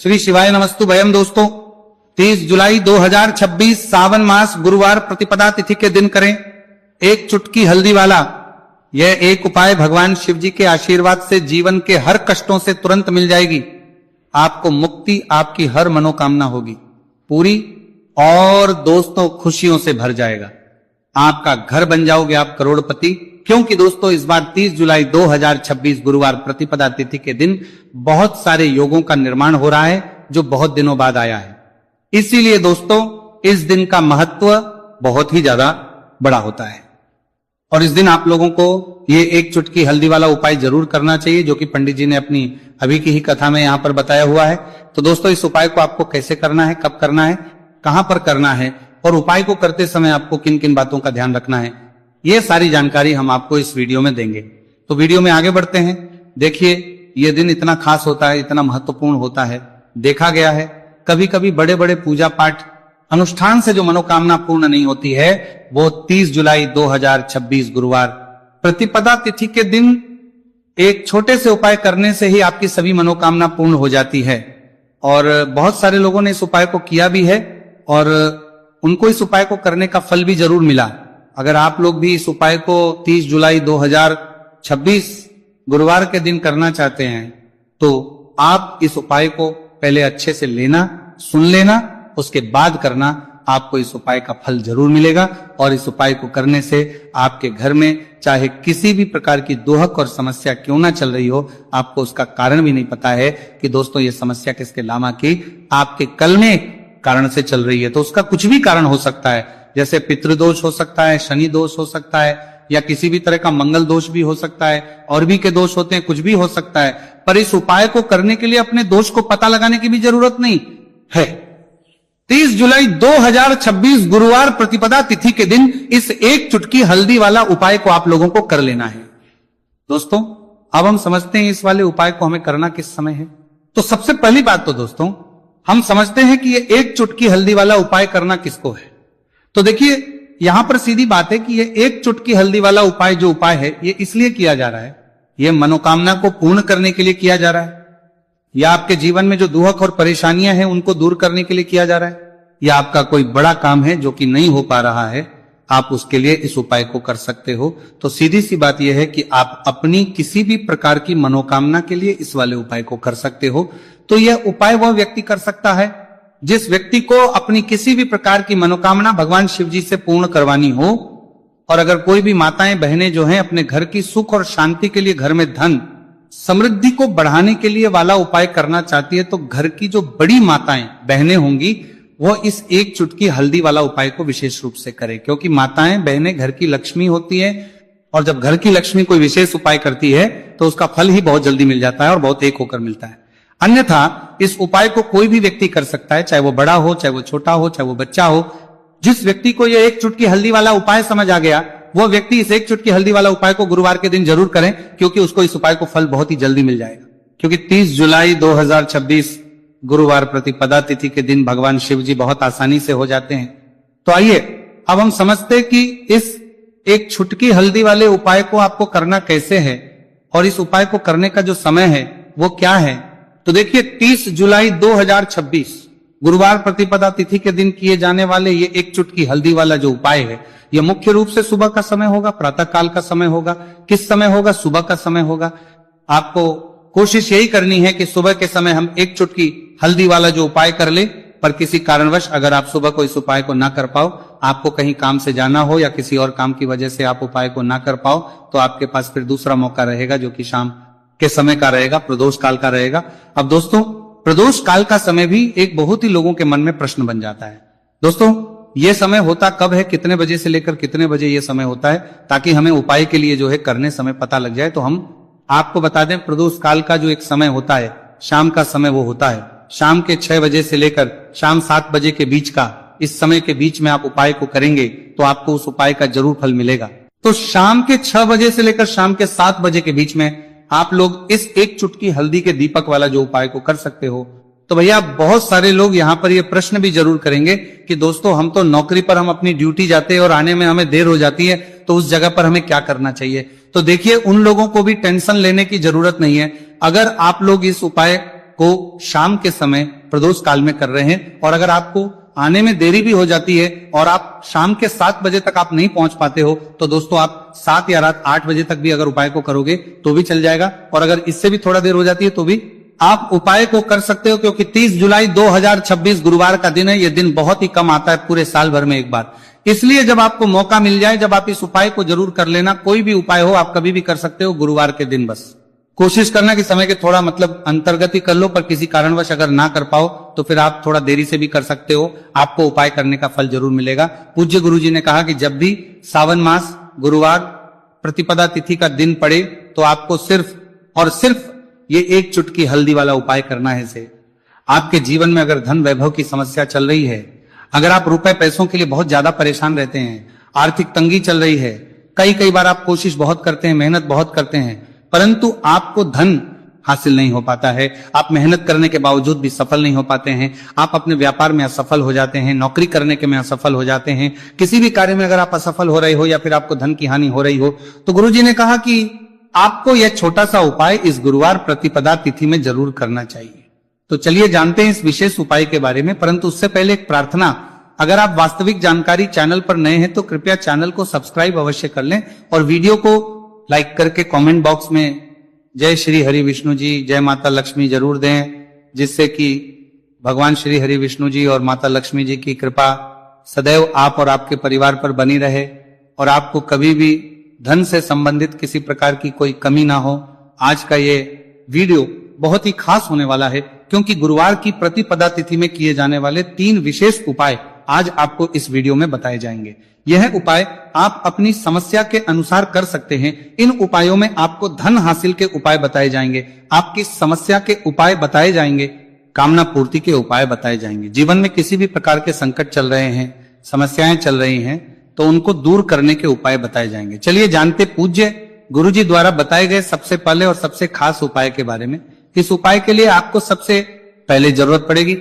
श्री शिवाय नमस्तु भयम। दोस्तों 30 जुलाई 2026 सावन मास गुरुवार प्रतिपदा तिथि के दिन करें एक चुटकी हल्दी वाला यह एक उपाय भगवान शिव जी के आशीर्वाद से जीवन के हर कष्टों से तुरंत मिल जाएगी। आपको मुक्ति, आपकी हर मनोकामना होगी पूरी और दोस्तों खुशियों से भर जाएगा। आपका घर बन जाओगे आप करोड़पति। क्योंकि दोस्तों इस बार 30 जुलाई 2026 गुरुवार प्रतिपदा तिथि के दिन बहुत सारे योगों का निर्माण हो रहा है जो बहुत दिनों बाद आया है। इसीलिए दोस्तों इस दिन का महत्व बहुत ही ज्यादा बड़ा होता है और इस दिन आप लोगों को ये एक चुटकी हल्दी वाला उपाय जरूर करना चाहिए जो कि पंडित जी ने अपनी अभी की ही कथा में यहां पर बताया हुआ है। तो दोस्तों इस उपाय को आपको कैसे करना है, कब करना है, कहां पर करना है और उपाय को करते समय आपको किन किन बातों का ध्यान रखना है, ये सारी जानकारी हम आपको इस वीडियो में देंगे। तो वीडियो में आगे बढ़ते हैं। देखिए ये दिन इतना खास होता है, इतना महत्वपूर्ण होता है। देखा गया है कभी कभी बड़े बड़े पूजा पाठ अनुष्ठान से जो मनोकामना पूर्ण नहीं होती है वो 30 जुलाई 2026 गुरुवार प्रतिपदा तिथि के दिन एक छोटे से उपाय करने से ही आपकी सभी मनोकामना पूर्ण हो जाती है। और बहुत सारे लोगों ने इस उपाय को किया भी है और उनको इस उपाय को करने का फल भी जरूर मिला। अगर आप लोग भी इस उपाय को 30 जुलाई 2026 गुरुवार के दिन करना चाहते हैं तो आप इस उपाय को पहले अच्छे से लेना, सुन लेना, उसके बाद करना। आपको इस उपाय का फल जरूर मिलेगा और इस उपाय को करने से आपके घर में चाहे किसी भी प्रकार की दोहक और समस्या क्यों ना चल रही हो, आपको उसका कारण भी नहीं पता है कि दोस्तों ये समस्या किसके लामा की आपके कल में कारण से चल रही है। तो उसका कुछ भी कारण हो सकता है, जैसे पितृदोष हो सकता है, शनि दोष हो सकता है या किसी भी तरह का मंगल दोष भी हो सकता है, और भी के दोष होते हैं, कुछ भी हो सकता है। पर इस उपाय को करने के लिए अपने दोष को पता लगाने की भी जरूरत नहीं है। 30 जुलाई 2026 गुरुवार प्रतिपदा तिथि के दिन इस एक चुटकी हल्दी वाला उपाय को आप लोगों को कर लेना है। दोस्तों अब हम समझते हैं इस वाले उपाय को हमें करना किस समय है। तो सबसे पहली बात तो दोस्तों हम समझते हैं कि ये एक चुटकी हल्दी वाला उपाय करना किसको है। तो देखिए यहां पर सीधी बात है कि ये एक चुटकी हल्दी वाला उपाय जो उपाय है ये इसलिए किया जा रहा है, ये मनोकामना को पूर्ण करने के लिए किया जा रहा है, या आपके जीवन में जो दुहक और परेशानियां हैं उनको दूर करने के लिए किया जा रहा है, या आपका कोई बड़ा काम है जो कि नहीं हो पा रहा है, आप उसके लिए इस उपाय को कर सकते हो। तो सीधी सी बात यह है कि आप अपनी किसी भी प्रकार की मनोकामना के लिए इस वाले उपाय को कर सकते हो। तो यह उपाय वह व्यक्ति कर सकता है जिस व्यक्ति को अपनी किसी भी प्रकार की मनोकामना भगवान शिव जी से पूर्ण करवानी हो। और अगर कोई भी माताएं बहनें जो हैं अपने घर की सुख और शांति के लिए, घर में धन समृद्धि को बढ़ाने के लिए वाला उपाय करना चाहती है तो घर की जो बड़ी माताएं बहनें होंगी वो इस एक चुटकी हल्दी वाला उपाय को विशेष रूप से करें, क्योंकि माताएं बहनें घर की लक्ष्मी होती है और जब घर की लक्ष्मी कोई विशेष उपाय करती है तो उसका फल ही बहुत जल्दी मिल जाता है और बहुत एक होकर मिलता है। अन्यथा इस उपाय को कोई भी व्यक्ति कर सकता है, चाहे वो बड़ा हो, चाहे वो छोटा हो, चाहे वो बच्चा हो। जिस व्यक्ति को यह एक चुटकी हल्दी वाला उपाय समझ आ गया वो व्यक्ति इस एक चुटकी हल्दी वाला उपाय को गुरुवार के दिन जरूर करें, क्योंकि उसको इस उपाय को फल बहुत ही जल्दी मिल जाएगा। क्योंकि 30 जुलाई 2026 गुरुवार प्रतिपदा तिथि के दिन भगवान शिव जी बहुत आसानी से हो जाते हैं। तो आइए अब हम समझते हैं कि इस एक चुटकी हल्दी वाले उपाय को आपको करना कैसे है और इस उपाय को करने का जो समय है वो क्या है। तो देखिए 30 जुलाई 2026 गुरुवार प्रतिपदा तिथि के दिन किए जाने वाले ये एक चुटकी हल्दी वाला जो उपाय है ये मुख्य रूप से सुबह का समय होगा, प्रातः काल का समय होगा। किस समय होगा? सुबह का समय होगा। आपको कोशिश यही करनी है कि सुबह के समय हम एक चुटकी हल्दी वाला जो उपाय कर ले। पर किसी कारणवश अगर आप सुबह को इस उपाय को ना कर पाओ, आपको कहीं काम से जाना हो या किसी और काम की वजह से आप उपाय को ना कर पाओ, तो आपके पास फिर दूसरा मौका रहेगा जो कि शाम के समय का रहेगा, प्रदोष काल का रहेगा। अब दोस्तों प्रदोष काल का समय भी एक बहुत ही लोगों के मन में प्रश्न बन जाता है। दोस्तों ये समय होता कब है, कितने बजे से लेकर कितने बजे ये समय होता है, ताकि हमें उपाय के लिए जो है करने समय पता लग जाए। तो हम आपको बता दें प्रदोष काल का जो एक समय होता है, शाम का समय वो होता है शाम के 6 बजे से लेकर शाम 7 बजे के बीच का। इस समय के बीच में आप उपाय को करेंगे तो आपको उस उपाय का जरूर फल मिलेगा। तो शाम के 6 बजे से लेकर शाम के 7 बजे के बीच में आप लोग इस एक चुटकी हल्दी के दीपक वाला जो उपाय को कर सकते हो। तो भैया बहुत सारे लोग यहाँ पर ये प्रश्न भी जरूर करेंगे कि दोस्तों हम तो नौकरी पर हम अपनी ड्यूटी जाते हैं और आने में हमें देर हो जाती है, तो उस जगह पर हमें क्या करना चाहिए। तो देखिए उन लोगों को भी टेंशन लेने की जरूरत नहीं है। अगर आप लोग इस उपाय को शाम के समय प्रदोष काल में कर रहे हैं। और अगर आपको आने में देरी भी हो जाती है और आप शाम के 7 बजे तक आप नहीं पहुंच पाते हो, तो दोस्तों आप 7 या रात 8 बजे तक भी अगर उपाय को करोगे तो भी चल जाएगा। और अगर इससे भी थोड़ा देर हो जाती है तो भी आप उपाय को कर सकते हो, क्योंकि 30 जुलाई 2026 गुरुवार का दिन है। यह दिन बहुत ही कम आता है पूरे साल भर में एक बार, इसलिए जब आपको मौका मिल जाए, जब आप इस उपाय को जरूर कर लेना। कोई भी उपाय हो आप कभी भी कर सकते हो, गुरुवार के दिन बस कोशिश करना कि समय के थोड़ा अंतर्गत ही कर लो, पर किसी कारणवश अगर ना कर पाओ तो फिर आप थोड़ा देरी से भी कर सकते हो, आपको उपाय करने का फल जरूर मिलेगा। पूज्य गुरुजी ने कहा कि जब भी सावन मास गुरुवार प्रतिपदा तिथि का दिन पड़े तो आपको सिर्फ और सिर्फ ये एक चुटकी हल्दी वाला उपाय करना है। से आपके जीवन में अगर धन वैभव की समस्या चल रही है, अगर आप रुपए पैसों के लिए बहुत ज्यादा परेशान रहते हैं, आर्थिक तंगी चल रही है, कई बार आप कोशिश बहुत करते हैं, मेहनत बहुत करते हैं, परंतु आपको धन हासिल नहीं हो पाता है, आप मेहनत करने के बावजूद भी सफल नहीं हो पाते हैं, आप अपने व्यापार में असफल हो जाते हैं, नौकरी करने के में असफल हो जाते हैं, किसी भी कार्य में अगर आप असफल हो रहे हो या फिर आपको धन की हानि हो रही हो, तो गुरुजी ने कहा कि आपको यह छोटा सा उपाय इस गुरुवार प्रतिपदा तिथि में जरूर करना चाहिए। तो चलिए जानते हैं इस विशेष उपाय के बारे में, परंतु उससे पहले एक प्रार्थना, अगर आप वास्तविक जानकारी चैनल पर नए हैं तो कृपया चैनल को सब्सक्राइब अवश्य कर लें और वीडियो को लाइक करके कमेंट बॉक्स में जय श्री हरि विष्णु जी, जय माता लक्ष्मी जरूर दें, जिससे कि भगवान श्री हरि विष्णु जी और माता लक्ष्मी जी की कृपा सदैव आप और आपके परिवार पर बनी रहे और आपको कभी भी धन से संबंधित किसी प्रकार की कोई कमी ना हो। आज का ये वीडियो बहुत ही खास होने वाला है, क्योंकि गुरुवार की प्रतिपदा तिथि में किए जाने वाले 3 विशेष उपाय आज आपको इस वीडियो में बताए जाएंगे। यह उपाय आप अपनी समस्या के अनुसार कर सकते हैं। इन उपायों में आपको धन हासिल के उपाय बताए जाएंगे, आपकी समस्या के उपाय बताए जाएंगे, कामना पूर्ति के उपाय बताए जाएंगे। जीवन में किसी भी प्रकार के संकट चल रहे हैं, समस्याएं चल रही हैं, तो उनको दूर करने के उपाय बताए जाएंगे। चलिए जानते पूज्य गुरुजी द्वारा बताए गए सबसे पहले और सबसे खास उपाय के बारे में। इस उपाय के लिए आपको सबसे पहले जरूरत पड़ेगी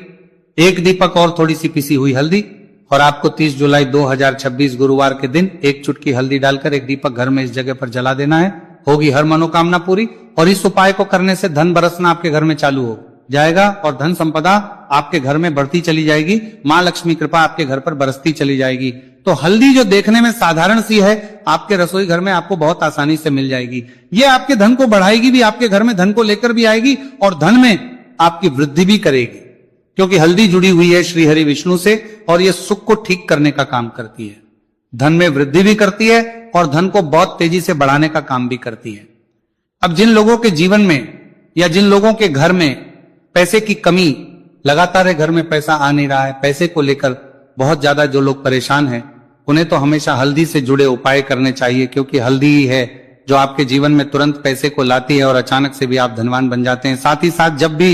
1 दीपक और थोड़ी सी पिसी हुई हल्दी, और आपको 30 जुलाई 2026 गुरुवार के दिन 1 चुटकी हल्दी डालकर 1 दीपक घर में इस जगह पर जला देना है। होगी हर मनोकामना पूरी। और इस उपाय को करने से धन बरसना आपके घर में चालू हो जाएगा और धन संपदा आपके घर में बढ़ती चली जाएगी, मां लक्ष्मी कृपा आपके घर पर बरसती चली जाएगी। तो हल्दी जो देखने में साधारण सी है, आपके रसोई घर में आपको बहुत आसानी से मिल जाएगी। ये आपके धन को बढ़ाएगी भी, आपके घर में धन को लेकर भी आएगी और धन में आपकी वृद्धि भी करेगी, क्योंकि हल्दी जुड़ी हुई है श्री हरि विष्णु से और यह सुख को ठीक करने का काम करती है, धन में वृद्धि भी करती है और धन को बहुत तेजी से बढ़ाने का काम भी करती है। अब जिन लोगों के जीवन में या जिन लोगों के घर में पैसे की कमी, लगातार है घर में पैसा आ नहीं रहा है, पैसे को लेकर बहुत ज्यादा जो लोग परेशान हैं, उन्हें तो हमेशा हल्दी से जुड़े उपाय करने चाहिए, क्योंकि हल्दी ही है जो आपके जीवन में तुरंत पैसे को लाती है और अचानक से भी आप धनवान बन जाते हैं। साथ ही साथ जब भी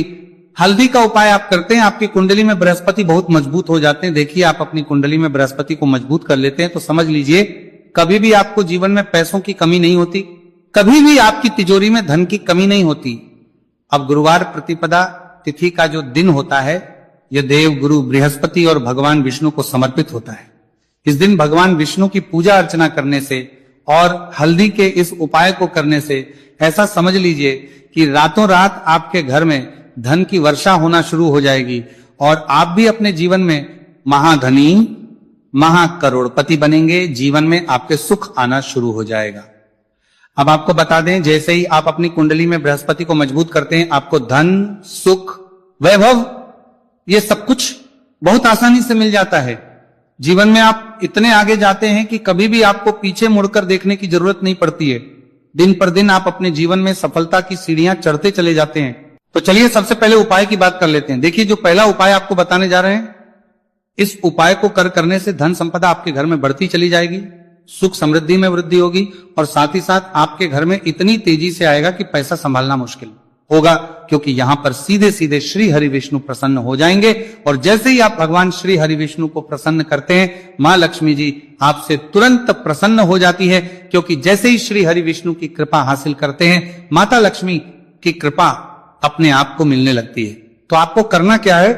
हल्दी का उपाय आप करते हैं, आपकी कुंडली में बृहस्पति बहुत मजबूत हो जाते हैं। देखिए, आप अपनी कुंडली में बृहस्पति को मजबूत कर लेते हैं तो समझ लीजिए कभी भी आपको जीवन में पैसों की कमी नहीं होती, कभी भी आपकी तिजोरी में धन की कमी नहीं होती। अब गुरुवार प्रतिपदा तिथि का जो दिन होता है, यह देव गुरु बृहस्पति और भगवान विष्णु को समर्पित होता है। इस दिन भगवान विष्णु की पूजा अर्चना करने से और हल्दी के इस उपाय को करने से ऐसा समझ लीजिए कि रातों रात आपके घर में धन की वर्षा होना शुरू हो जाएगी और आप भी अपने जीवन में महाधनी, महाकरोड़पति बनेंगे। जीवन में आपके सुख आना शुरू हो जाएगा। अब आपको बता दें, जैसे ही आप अपनी कुंडली में बृहस्पति को मजबूत करते हैं, आपको धन, सुख, वैभव, ये सब कुछ बहुत आसानी से मिल जाता है। जीवन में आप इतने आगे जाते हैं कि कभी भी आपको पीछे मुड़कर देखने की जरूरत नहीं पड़ती है। दिन पर दिन आप अपने जीवन में सफलता की सीढ़ियां चढ़ते चले जाते हैं। तो चलिए सबसे पहले उपाय की बात कर लेते हैं। देखिए, जो पहला उपाय आपको बताने जा रहे हैं, इस उपाय को करने से धन संपदा आपके घर में बढ़ती चली जाएगी, सुख समृद्धि में वृद्धि होगी और साथ ही साथ आपके घर में इतनी तेजी से आएगा कि पैसा संभालना मुश्किल होगा, क्योंकि यहां पर सीधे सीधे श्री हरि विष्णु प्रसन्न हो जाएंगे। और जैसे ही आप भगवान श्री हरि विष्णु को प्रसन्न करते हैं, मां लक्ष्मी जी आपसे तुरंत प्रसन्न हो जाती है, क्योंकि जैसे ही श्री हरि विष्णु की कृपा हासिल करते हैं, माता लक्ष्मी की कृपा अपने आप को मिलने लगती है। तो आपको करना क्या है,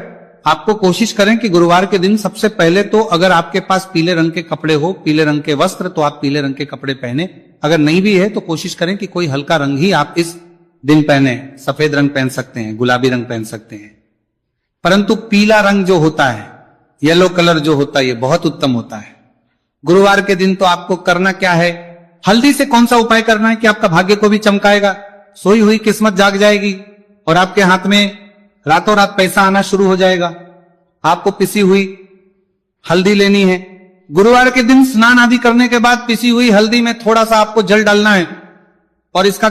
आपको कोशिश करें कि गुरुवार के दिन सबसे पहले तो अगर आपके पास पीले रंग के कपड़े हो, पीले रंग के वस्त्र, तो आप पीले रंग के कपड़े पहने। अगर नहीं भी है तो कोशिश करें कि कोई हल्का रंग ही आप इस दिन पहने सफेद रंग पहन सकते हैं, गुलाबी रंग पहन सकते हैं, परंतु पीला रंग जो होता है, येलो कलर जो होता है, ये बहुत उत्तम होता है। गुरुवार के दिन तो आपको करना क्या है, हल्दी से कौन सा उपाय करना है कि आपका भाग्य को भी चमकाएगा, सोई हुई किस्मत जाग जाएगी और आपके हाथ में रातों रात पैसा आना शुरू हो जाएगा। आपको पिसी हुई हल्दी लेनी है। गुरुवार के दिन स्नान आदि करने के बाद पिसी हुई हल्दी में थोड़ा सा आपको जल डालना है और इसका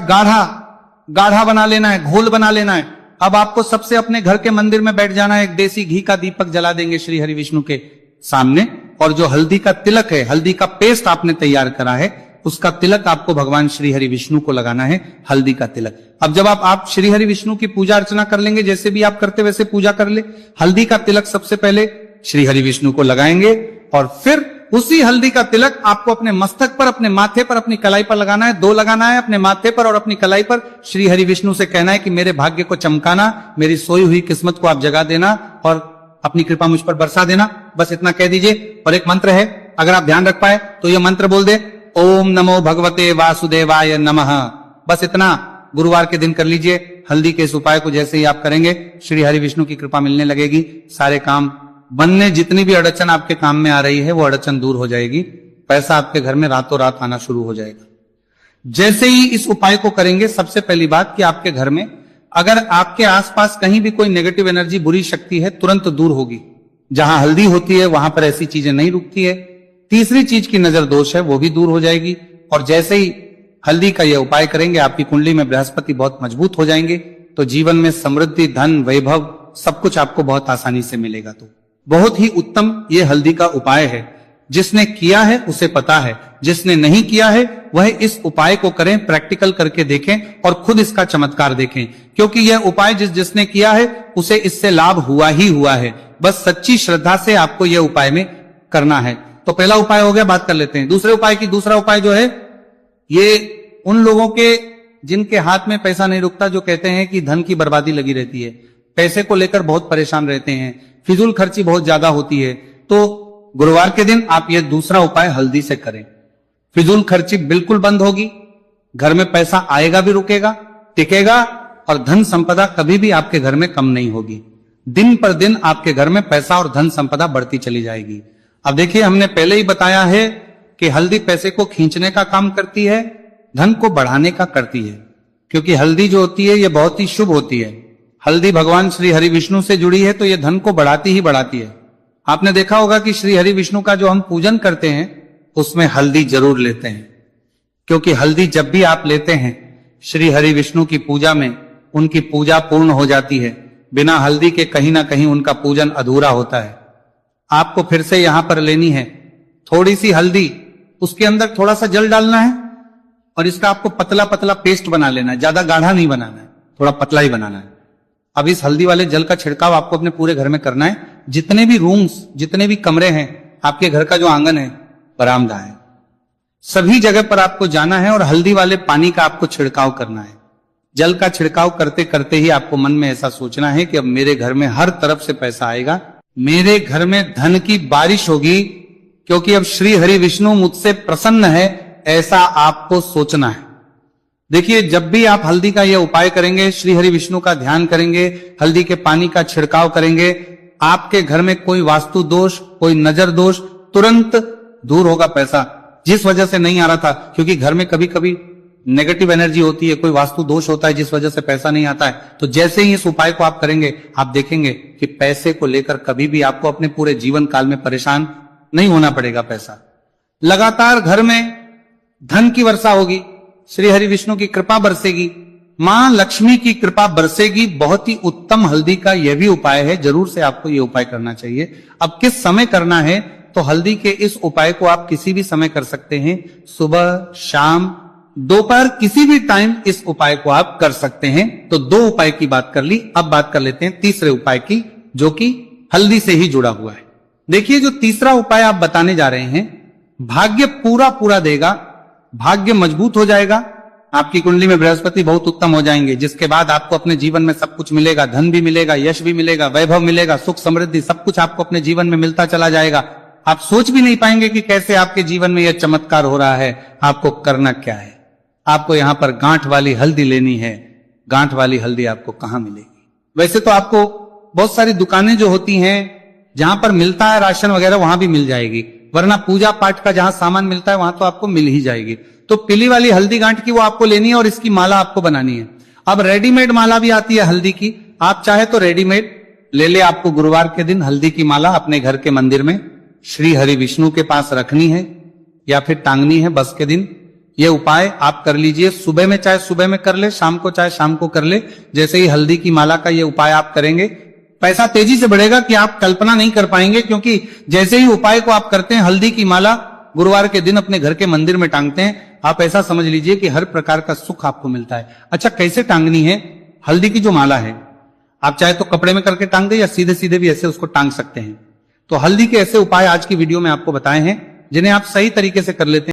गाढ़ा बना लेना है, घोल बना लेना है। अब आपको सबसे अपने घर के मंदिर में बैठ जाना है, एक देसी घी का दीपक जला देंगे श्री हरि विष्णु के सामने, और जो हल्दी का तिलक है, हल्दी का पेस्ट आपने तैयार करा है, उसका तिलक आपको भगवान श्री हरि विष्णु को लगाना है, हल्दी का तिलक। अब जब आप श्री हरि विष्णु की पूजा अर्चना कर लेंगे, जैसे भी आप करते वैसे पूजा कर ले। हल्दी का तिलक सबसे पहले श्री हरि विष्णु को लगाएंगे और फिर उसी हल्दी का तिलक आपको अपने मस्तक पर, अपने माथे पर, अपनी कलाई पर लगाना है। 2 लगाना है, अपने माथे पर और अपनी कलाई पर। श्री हरि विष्णु से कहना है कि मेरे भाग्य को चमकाना, मेरी सोई हुई किस्मत को आप जगा देना और अपनी कृपा मुझ पर बरसा देना। बस इतना कह दीजिए। और एक मंत्र है, अगर आप ध्यान रख पाए तो यह मंत्र बोल दे, ओम नमो भगवते वासुदेवाय नमः। बस इतना गुरुवार के दिन कर लीजिए। हल्दी के इस उपाय को जैसे ही आप करेंगे, श्री हरि विष्णु की कृपा मिलने लगेगी, सारे काम बनने, जितनी भी अड़चन आपके काम में आ रही है वो अड़चन दूर हो जाएगी, पैसा आपके घर में रातों रात आना शुरू हो जाएगा। जैसे ही इस उपाय को करेंगे, सबसे पहली बात कि आपके घर में अगर आपके आसपास कहीं भी कोई नेगेटिव एनर्जी, बुरी शक्ति है, तुरंत दूर होगी। जहां हल्दी होती है वहां पर ऐसी चीजें नहीं रुकती है। तीसरी चीज की नजर दोष है, वो भी दूर हो जाएगी। और जैसे ही हल्दी का यह उपाय करेंगे, आपकी कुंडली में बृहस्पति बहुत मजबूत हो जाएंगे, तो जीवन में समृद्धि, धन, वैभव सब कुछ आपको बहुत आसानी से मिलेगा। तो बहुत ही उत्तम ये हल्दी का उपाय है। जिसने किया है उसे पता है, जिसने नहीं किया है वह इस उपाय को करें, प्रैक्टिकल करके देखें और खुद इसका चमत्कार देखें, क्योंकि यह उपाय जिसने किया है उसे इससे लाभ हुआ ही हुआ है। बस सच्ची श्रद्धा से आपको यह उपाय में करना है। तो पहला उपाय हो गया, बात कर लेते हैं दूसरे उपाय की। दूसरा उपाय जो है, ये उन लोगों के जिनके हाथ में पैसा नहीं रुकता, जो कहते हैं कि धन की बर्बादी लगी रहती है, पैसे को लेकर बहुत परेशान रहते हैं, फिजूल खर्ची बहुत ज्यादा होती है, तो गुरुवार के दिन आप ये दूसरा उपाय हल्दी से करें। फिजूल खर्ची बिल्कुल बंद होगी, घर में पैसा आएगा भी, रुकेगा, टिकेगा, और धन संपदा कभी भी आपके घर में कम नहीं होगी। दिन पर दिन आपके घर में पैसा और धन संपदा बढ़ती चली जाएगी। अब देखिए, हमने पहले ही बताया है कि हल्दी पैसे को खींचने का काम करती है, धन को बढ़ाने का करती है, क्योंकि हल्दी जो होती है ये बहुत ही शुभ होती है। हल्दी भगवान श्री हरि विष्णु से जुड़ी है, तो ये धन को बढ़ाती ही बढ़ाती है। आपने देखा होगा कि श्री हरि विष्णु का जो हम पूजन करते हैं उसमें हल्दी जरूर लेते हैं, क्योंकि हल्दी जब भी आप लेते हैं श्री हरि विष्णु की पूजा में, उनकी पूजा पूर्ण हो जाती है। बिना हल्दी के कहीं ना कहीं उनका पूजन अधूरा होता है। आपको फिर से यहां पर लेनी है थोड़ी सी हल्दी, उसके अंदर थोड़ा सा जल डालना है और इसका आपको पतला पतला पेस्ट बना लेना है। ज्यादा गाढ़ा नहीं बनाना है, थोड़ा पतला ही बनाना है। अब इस हल्दी वाले जल का छिड़काव आपको अपने पूरे घर में करना है। जितने भी रूम्स, जितने भी कमरे हैं, आपके घर का जो आंगन है, बरामदा है, सभी जगह पर आपको जाना है और हल्दी वाले पानी का आपको छिड़काव करना है। जल का छिड़काव करते करते ही आपको मन में ऐसा सोचना है कि अब मेरे घर में हर तरफ से पैसा आएगा, मेरे घर में धन की बारिश होगी, क्योंकि अब श्री हरि विष्णु मुझसे प्रसन्न है, ऐसा आपको सोचना है। देखिए, जब भी आप हल्दी का यह उपाय करेंगे, श्री हरि विष्णु का ध्यान करेंगे, हल्दी के पानी का छिड़काव करेंगे, आपके घर में कोई वास्तु दोष, कोई नजर दोष तुरंत दूर होगा। पैसा जिस वजह से नहीं आ रहा था, क्योंकि घर में कभी कभी नेगेटिव एनर्जी होती है, कोई वास्तु दोष होता है जिस वजह से पैसा नहीं आता है, तो जैसे ही इस उपाय को आप करेंगे, आप देखेंगे कि पैसे को लेकर कभी भी आपको अपने पूरे जीवन काल में परेशान नहीं होना पड़ेगा। पैसा लगातार घर में धन की वर्षा होगी, श्री हरि विष्णु की कृपा बरसेगी, मां लक्ष्मी की कृपा बरसेगी। बहुत ही उत्तम हल्दी का यह भी उपाय है, जरूर से आपको यह उपाय करना चाहिए। अब किस समय करना है, तो हल्दी के इस उपाय को आप किसी भी समय कर सकते हैं, सुबह, शाम, दोपहर, किसी भी टाइम इस उपाय को आप कर सकते हैं। तो 2 उपाय की बात कर ली, अब बात कर लेते हैं तीसरे उपाय की, जो कि हल्दी से ही जुड़ा हुआ है। देखिए, जो तीसरा उपाय आप बताने जा रहे हैं, भाग्य पूरा पूरा देगा, भाग्य मजबूत हो जाएगा, आपकी कुंडली में बृहस्पति बहुत उत्तम हो जाएंगे, जिसके बाद आपको अपने जीवन में सब कुछ मिलेगा, धन भी मिलेगा, यश भी मिलेगा, वैभव मिलेगा, सुख समृद्धि सब कुछ आपको अपने जीवन में मिलता चला जाएगा। आप सोच भी नहीं पाएंगे कि कैसे आपके जीवन में यह चमत्कार हो रहा है। आपको करना क्या है, आपको यहां पर गांठ वाली हल्दी लेनी है, गांठ वाली हल्दी आपको कहां मिलेगी। वैसे तो आपको बहुत सारी दुकानें जो होती हैं जहां पर मिलता है राशन वगैरह वहां भी मिल जाएगी, वरना पूजा पाठ का जहां सामान मिलता है वहां तो आपको मिल ही जाएगी। तो पीली वाली हल्दी गांठ की वो आपको लेनी है और इसकी माला आपको बनानी है। अब रेडीमेड माला भी आती है हल्दी की, आप चाहे तो रेडीमेड ले ले। आपको गुरुवार के दिन हल्दी की माला अपने घर के मंदिर में श्री हरि विष्णु के पास रखनी है या फिर टांगनी है बस के दिन। ये उपाय आप कर लीजिए, सुबह में चाहे सुबह में कर ले, शाम को चाहे शाम को कर ले। जैसे ही हल्दी की माला का ये उपाय आप करेंगे, पैसा तेजी से बढ़ेगा कि आप कल्पना नहीं कर पाएंगे, क्योंकि जैसे ही उपाय को आप करते हैं, हल्दी की माला गुरुवार के दिन अपने घर के मंदिर में टांगते हैं, आप ऐसा समझ लीजिए कि हर प्रकार का सुख आपको मिलता है। अच्छा, कैसे टांगनी है हल्दी की जो माला है? आप चाहे तो कपड़े में करके टांग दे या सीधे सीधे भी ऐसे उसको टांग सकते हैं। तो हल्दी के ऐसे उपाय आज की वीडियो में आपको बताए हैं जिन्हें आप सही तरीके से कर लेते हैं।